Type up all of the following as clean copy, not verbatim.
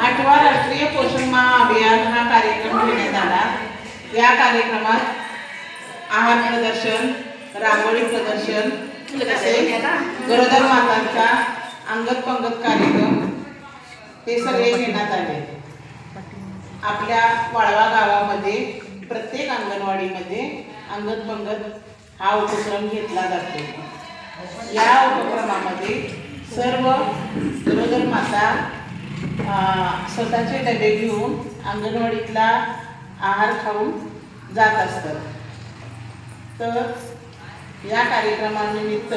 8वा राष्ट्रीय पोषण माह अभियान हा कार्यक्रम घेण्यात आला। या कार्यक्रमात आहार प्रदर्शन, रांगोळी प्रदर्शन, तसेच गरोदर मातांचा अंगत पंगत कार्यक्रम हे सगळे घेण्यात आले। आपल्या वाळवा गावामध्ये प्रत्येक अंगणवाडीमध्ये अंगत पंगत हा उपक्रम घेतला जातो। या उपक्रमामध्ये सर्व गरोदर माता स्वतःचे डबे घेऊन अंगणवाडीतला आहार खाऊन जात असतात। तर या कार्यक्रमानिमित्त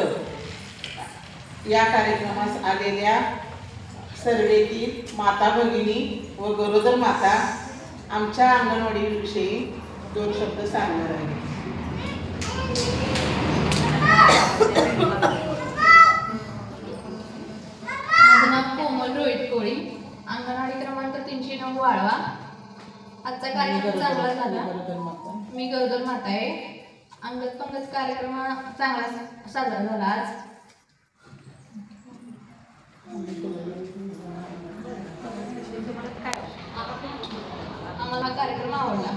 या कार्यक्रमास आलेल्या सर्वेतील माता भगिनी व गरोदर माता आमच्या अंगणवाडीविषयी 2 शब्द सांगणार आहेत। माझं नाव कोमल रोहित कोळी, अंगणवाडी क्रमांक 309 वाळवा। आजचा कार्यक्रम चांगला झाला। मी गरोदर माता आहे। अंगत पंगत कार्यक्रम चांगला साजरा झाला आज। आम्हाला कार्यक्रम आवडला।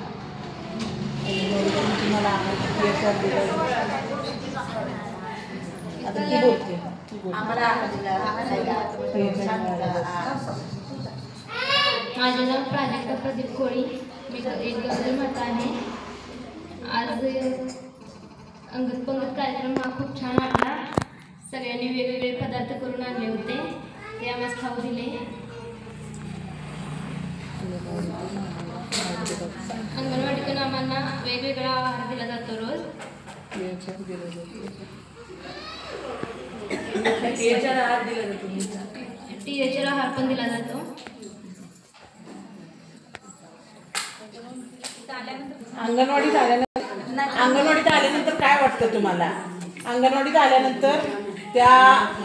माझे नाव प्राजक्ता प्रदीप कोळी, मी एक गरोदर माता आहे। आज अंगत पंगत कार्यक्रम हा खूप छान वाटला। सगळ्यांनी वेगवेगळे पदार्थ करून आणले होते, ते आम्हाला खाऊ दिले। अंगणवाडीतून आम्हाला वेगवेगळा आहार दिला जातो रोज। THR आहार पण दिला जातो। अंगणवाडीत आल्यानंतर काय वाटतं तुम्हाला? अंगणवाडीत आल्यानंतर त्या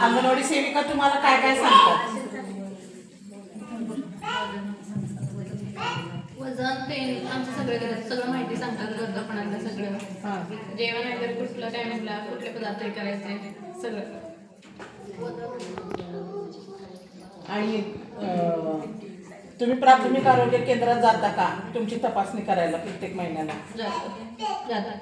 अंगणवाडी सेविका तुम्हाला काय काय सांगतात? वजन पेन आमचं सगळं माहिती सांगतात। गरोदरपणातलं सगळं जेवण वगैरे कुठल्या टायमिंगला कुठले पदार्थ करायचे सगळं। आणि तुम्ही प्राथमिक आरोग्य केंद्रात जाता का तुमची तपासणी करायला प्रत्येक महिन्याला? जातात।